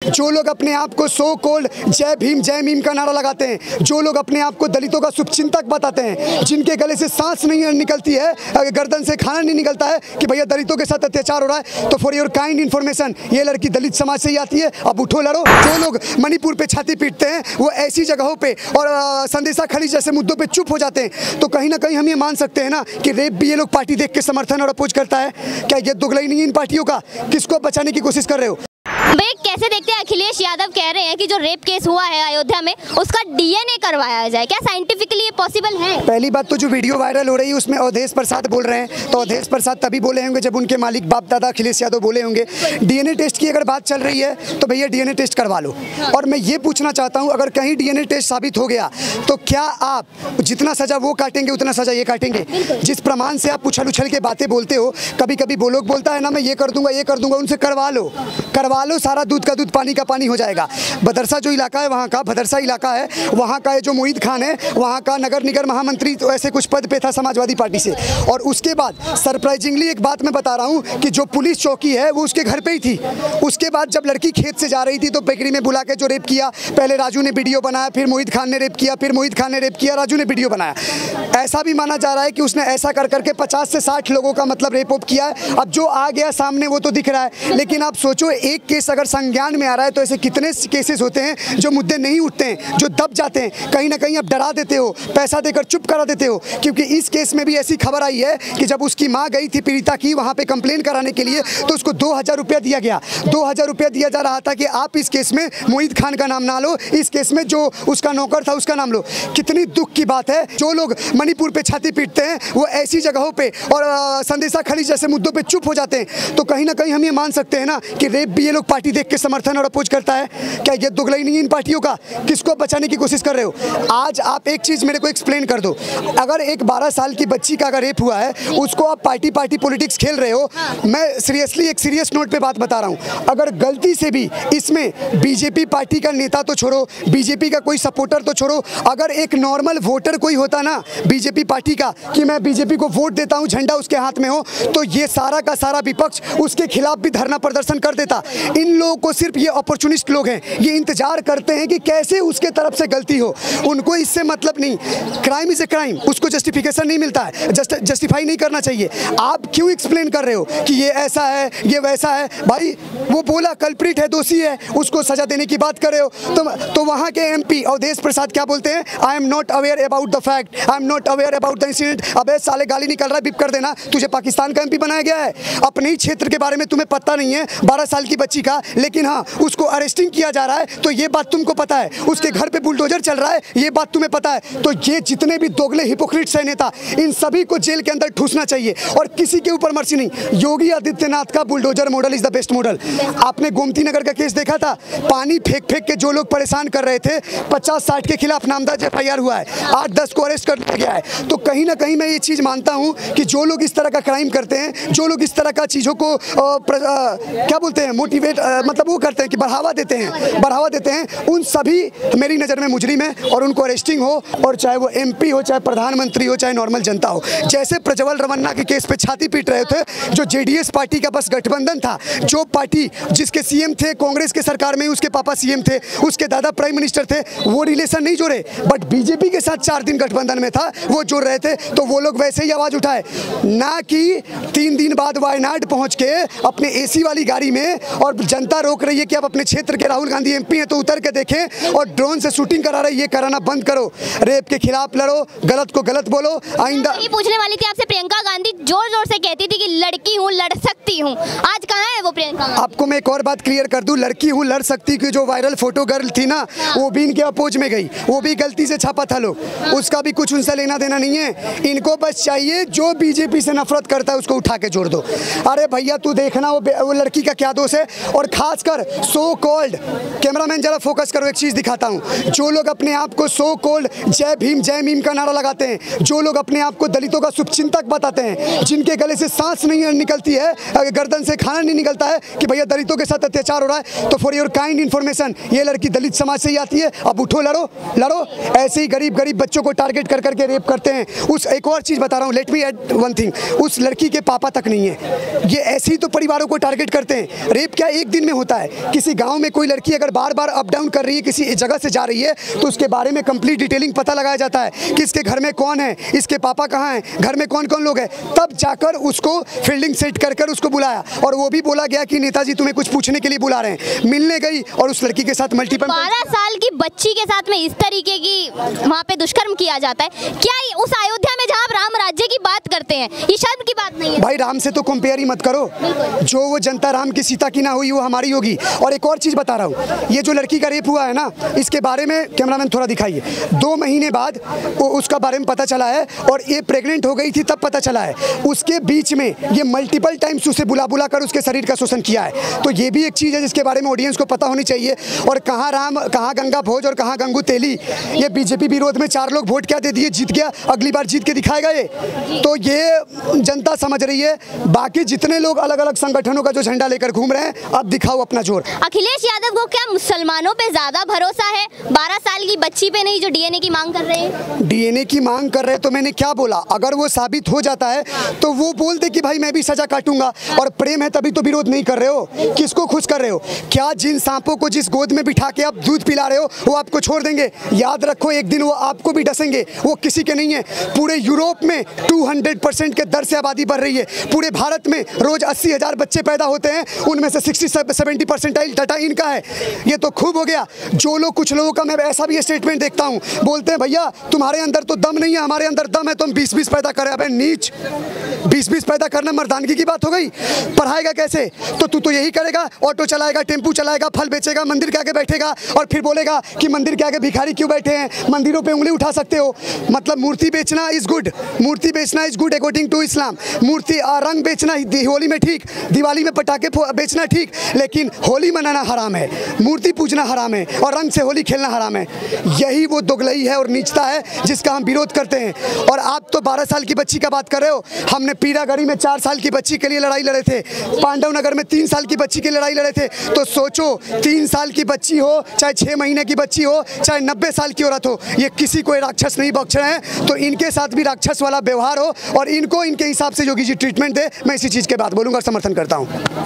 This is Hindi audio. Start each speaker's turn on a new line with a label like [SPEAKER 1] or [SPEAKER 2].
[SPEAKER 1] जो लोग अपने आप को सो कॉल्ड जय भीम जय मीम का नारा लगाते हैं, जो लोग अपने आप को दलितों का शुभचिंतक बताते हैं, जिनके गले से सांस नहीं निकलती है, गर्दन से खाना नहीं निकलता है कि भैया दलितों के साथ अत्याचार हो रहा है, तो फॉर योर काइंड इन्फॉर्मेशन ये लड़की दलित समाज से ही आती है। अब उठो लड़ो। जो लोग मणिपुर पे छाती पीटते हैं वो ऐसी जगहों पे और संदेशा खड़ी जैसे मुद्दों पे चुप हो जाते हैं, तो कहीं ना कहीं हम ये मान सकते हैं ना कि रेप भी ये लोग पार्टी देख के समर्थन और अपोज करता है। क्या ये दुगलाई नहीं है इन पार्टियों का? किसको बचाने की कोशिश कर रहे हो?
[SPEAKER 2] भाई कैसे देखते हैं, अखिलेश यादव कह रहे हैं कि जो रेप केस हुआ है अयोध्या में उसका डीएनए करवाया जाए, क्या साइंटिफिकली ये पॉसिबल है?
[SPEAKER 1] पहली बात तो जो वीडियो वायरल हो रही है उसमें अवधेश प्रसाद बोल रहे हैं, तो अवधेश प्रसाद तभी बोले होंगे जब उनके मालिक बाप दादा अखिलेश यादव बोले होंगे। डीएनए टेस्ट की अगर बात चल रही है तो भैया डीएनए टेस्ट करवा लो। और मैं ये पूछना चाहता हूँ, अगर कहीं डीएनए टेस्ट साबित हो गया तो क्या आप जितना सजा वो काटेंगे उतना सजा ये काटेंगे? जिस प्रमाण से आप उछल उछल के बातें बोलते हो, कभी कभी वो लोग बोलता है ना मैं ये कर दूंगा, उनसे करवा लो, सारा दूध का दूध पानी का पानी हो जाएगा। बदरसा जो इलाका है वहाँ का, भदरसा इलाका है वहाँ का, जो मोहित खान है वहाँ का नगर निगम महामंत्री तो ऐसे कुछ पद पे था समाजवादी पार्टी से। और उसके बाद सरप्राइजिंगली एक बात मैं बता रहा हूँ कि जो पुलिस चौकी है वो उसके घर पे ही थी। उसके बाद जब लड़की खेत से जा रही थी तो बेकरी में बुला के जो रेप किया, पहले राजू ने वीडियो बनाया, फिर मोहित खान ने रेप किया, फिर मोहित खान ने रेप किया, राजू ने वीडियो बनाया। ऐसा भी माना जा रहा है कि उसने ऐसा कर करके 50 से 60 लोगों का मतलब रेप ओप किया है। अब जो आ गया सामने वो तो दिख रहा है, लेकिन आप सोचो एक केस अगर संज्ञान में आ रहा है तो ऐसे कितने केसेस होते हैं जो मुद्दे नहीं उठते हैं, जो दब जाते हैं। कहीं ना कहीं आप डरा देते हो, पैसा देकर चुप करा देते हो। क्योंकि इस केस में भी ऐसी खबर आई है कि जब उसकी माँ गई थी पीड़िता की वहाँ पे कंप्लेन कराने के लिए तो उसको 2000 रुपया दिया गया। 2000 रुपया दिया जा रहा था कि आप इस केस में मोहित खान का नाम ना लो, इस केस में जो उसका नौकर था उसका नाम लो। कितनी दुख की बात है। जो लोग मणिपुर पे छाती पीटते हैं वो ऐसी जगहों पे और संदेशा खड़ी जैसे मुद्दों पे चुप हो जाते हैं, तो कहीं ना कहीं हम ये मान सकते हैं ना कि रेप भी ये लोग पार्टी देख के समर्थन और अपोज करता है। क्या ये दुगलाई नहीं है इन पार्टियों का? किसको बचाने की कोशिश कर रहे हो? आज आप एक चीज मेरे को एक्सप्लेन कर दो। अगर एक 12 साल की बच्ची का अगर रेप हुआ है उसको आप पार्टी पॉलिटिक्स खेल रहे हो। मैं सीरियसली एक सीरियस नोट पे बात बता रहा हूँ, अगर गलती से भी इसमें बीजेपी पार्टी का नेता तो छोड़ो, बीजेपी का कोई सपोर्टर तो छोड़ो, अगर एक नॉर्मल वोटर कोई होता ना बीजेपी पार्टी का कि मैं बीजेपी को वोट देता हूँ, झंडा उसके हाथ में हो, तो ये सारा का सारा विपक्ष उसके खिलाफ भी धरना प्रदर्शन कर देता। इन लोगों को सिर्फ ये अपॉर्चुनिस्ट लोग हैं, ये इंतजार करते हैं कि कैसे उसके तरफ से गलती हो, उनको इससे मतलब नहीं। क्राइम इज ए क्राइम, उसको जस्टिफिकेशन नहीं मिलता है, जस्टिफाई नहीं करना चाहिए। आप क्यों एक्सप्लेन कर रहे हो कि ये ऐसा है ये वैसा है? भाई वो बोला कल्प्रिट है, दोषी है, उसको सजा देने की बात कर रहे हो। तो वहाँ के एमपी अवधेश प्रसाद क्या बोलते हैं? I am not aware about the fact, I am not aware about the incident. अबे साले गाली निकल रहा है, बिप कर देना। तुझे पाकिस्तान का एमपी बनाया गया है, अपने ही क्षेत्र के बारे में तुम्हें पता नहीं है 12 साल की बच्ची का, लेकिन हाँ उसको अरेस्टिंग किया जा रहा है तो ये बात तुमको पता है। उसके घर पे बुलडोजर चल रहा है ये बात तुम्हें पता है। तो ये जितने भी दोगले हिपोक्रेट्स हैं नेता, इन सभी को जेल के अंदर ठूसना चाहिए और किसी के ऊपर मर्जी नहीं। योगी आदित्यनाथ का bulldozer model is the best model. आपने गोमती नगर का केस देखा था, पानी फेंक फेंक के जो लोग परेशान कर रहे थे, 50-60 के खिलाफ नामदर्ज FIR हुआ है, 8-10 को अरेस्ट कर लिया गया है। तो कहीं ना कहीं मैं ये चीज मानता हूं कि जो लोग इस तरह का क्राइम करते हैं, जो लोग इस तरह का चीजों को क्या बोलते हैं मोटिवेट मतलब वो करते हैं कि बढ़ावा देते हैं, उन सभी मेरी नज़र में मुजरिम है और उनको अरेस्टिंग हो, और चाहे वो MP हो, चाहे प्रधानमंत्री हो, चाहे नॉर्मल जनता हो। जैसे प्रज्वल रमन्ना के केस पे छाती पीट रहे थे, जो JDS पार्टी का बस गठबंधन था, जो पार्टी जिसके CM थे कांग्रेस के सरकार में, उसके पापा CM थे, उसके दादा प्राइम मिनिस्टर थे, वो रिलेशन नहीं जोड़े, बट बीजेपी के साथ 4 दिन गठबंधन में था वो जोड़ रहे थे, तो वो लोग वैसे ही आवाज उठाए ना कि 3 दिन बाद वायनाड पहुंच के अपने AC वाली गाड़ी में, और जनता रोक रही है कि आप अपने क्षेत्र के राहुल गांधी MP हैं तो उतर के देखें, और ड्रोन से शूटिंग करा रहे, ये कराना बंद करो। रेप के खिलाफ लड़ो, गलत को गलत बोलो। आइंदा
[SPEAKER 2] ये पूछने वाली थी आपसे, प्रियंका गांधी जोर जोर से कहती थी कि लड़की हूँ लड़ सकती हूँ, आज कहाँ है वो प्रियंका गांधी?
[SPEAKER 1] आपको मैं एक और बात क्लियर कर दूं, लड़की हूँ लड़ सकती की जो वायरल फोटो गर्ल थी ना, वो भी इनके अपोज में गई, वो भी गलती से छापा था लोग, उसका भी कुछ उनसे लेना देना नहीं है। इनको बस चाहिए जो बीजेपी से नफरत करता है उसको उठा के जोड़ दो। अरे भैया तू देखना वो लड़की का क्या दोष है। और खासकर सो कॉल्ड, कैमरामैन जरा फोकस करो, एक चीज दिखाता हूँ, जो लोग अपने आप को सो कॉल्ड जय भीम जय मीम का नारा लगाते हैं, जो लोग अपने आप को दलितों का शुभचिंतक बताते हैं, जिनके गले से सांस नहीं निकलती है, गर्दन से खाना नहीं निकलता है कि भैया दलितों के साथ अत्याचार हो रहा है, तो फॉर योर काइंड इन्फॉर्मेशन ये लड़की दलित समाज से ही आती है। अब उठो लड़ो। ऐसे ही गरीब बच्चों को टारगेट कर करके रेप करते हैं। उस एक और चीज बता रहा हूँ, let me add one thing, उस लड़की के पापा तक नहीं है, ये ऐसे ही तो परिवारों को टारगेट करते हैं। रेप क्या एक दिन में होता है? किसी गांव में कोई लड़की अगर बार बार अप डाउन कर रही है, किसी जगह से जा रही है, तो उसके बारे में कंप्लीट डिटेलिंग पता लगाया जाता है कि इसके घर में कौन है, इसके पापा कहाँ हैं, घर में कौन कौन लोग हैं। तब जाकर उसको फील्डिंग सेट कर उसको बुलाया, और वो भी बोला गया कि नेताजी तुम्हें कुछ पूछने के लिए बुला रहे हैं। मिलने गई और उस लड़की के साथ मल्टीपल
[SPEAKER 2] 12 साल की बच्ची के साथ में इस तरीके की वहाँ पे दुष्कर्म किया जाता है। क्या उस अयोध्या में जहाँ राम राज्य की बात करते हैं, ये शर्म की बात नहीं है?
[SPEAKER 1] भाई राम से तो कंपेयर ही मत करो। जो वो जनता राम की सीता की ना हुई वो हमारी होगी। और एक और चीज़ बता रहा हूँ, ये जो लड़की का रेप हुआ है ना, इसके बारे में कैमरामैन थोड़ा दिखाइए। 2 महीने बाद उसका बारे में पता चला है, और ये प्रेग्नेंट हो गई थी तब पता चला है। उसके बीच में ये मल्टीपल टाइम्स उसे बुला कर उसके शरीर का शोषण किया है। तो ये भी एक चीज़ है जिसके बारे में ऑडियंस को पता होनी चाहिए। और कहाँ राम, कहाँ गंगा भोज और कहाँ गंगू तेली। ये बीजेपी विरोध में 4 लोग वोट क्या दे दिए, जीत गया, अगली बार जीत के दिखाएगा ये। तो ये जनता समझ रही है। बाकी जितने लोग अलग अलग संगठनों का जो झंडा लेकर घूम रहे हैं, अब दिखाओ अपना जोर।
[SPEAKER 2] अखिलेश यादव को क्या मुसलमानों पे ज्यादा भरोसा है 12 साल की बच्ची पे नहीं, जो डीएनए की मांग कर रहे हैं?
[SPEAKER 1] डीएनए की मांग कर रहे हैं तो मैंने क्या बोला, अगर वो साबित हो जाता है तो वो बोलते कि भाई मैं भी सजा काटूंगा। और प्रेम है तभी तो विरोध नहीं कर रहे हो। किसको खुश कर रहे हो? क्या जिन सांपों को जिस गोद में बिठा के आप दूध पिला रहे हो वो आपको छोड़ देंगे? याद रखो, एक दिन वो आपको भी डसेंगे। वो किसी के नहीं है। पूरे यूरोप में 200% के दर से आबादी बढ़ रही है। पूरे भारत में रोज 80,000 बच्चे पैदा होते हैं, उनमें से 60-70% डाटा इनका है। ये तो खूब हो गया। जो लोग, कुछ लोगों का मैं ऐसा भी स्टेटमेंट देखता हूँ, बोलते हैं भैया तुम्हारे अंदर तो दम नहीं है, हमारे अंदर दम है, तुम 20-20 पैदा कर रहे हो। अबे नीच, 20-20 पैदा करना मर्दानगी की बात हो गई? पढ़ाएगा कैसे? तो तू तो यही करेगा, ऑटो चलाएगा, टेम्पू चलाएगा, फल बेचेगा, मंदिर के आगे बैठेगा और फिर बोलेगा कि मंदिर के आगे भिखारी क्यों बैठे हैं, मंदिरों पे उंगली उठा सकते हो। मतलब मूर्ति बेचना इज गुड, मूर्ति बेचना is good according to Islam. मूर्ति रंग बेचना होली में ठीक, दिवाली में पटाखे बेचना ठीक, लेकिन होली मनाना हराम है, मूर्ति पूजना हराम है और रंग से होली खेलना हराम है। यही वो दोगलई है और नीचता है जिसका हम विरोध करते हैं। और आप तो 12 साल की बच्ची का बात कर रहे हो। हमने पीरागढ़ी में 4 साल की बच्ची के लिए लड़ाई लड़े थे, पांडव नगर में 3 साल की बच्ची की लड़ाई लड़े थे। तो सोचो, 3 साल की बच्ची हो, चाहे 6 महीने की बच्ची हो, चाहे 90 साल की औरत हो, ये किसी को राक्षस नहीं बख्श रहे हैं। तो इनके साथ भी राक्षस वाला व्यवहार हो और इनको इनके हिसाब से योगी जी ट्रीटमेंट दे। मैं इसी चीज़ के बात बोलूँगा और समर्थन करता हूँ।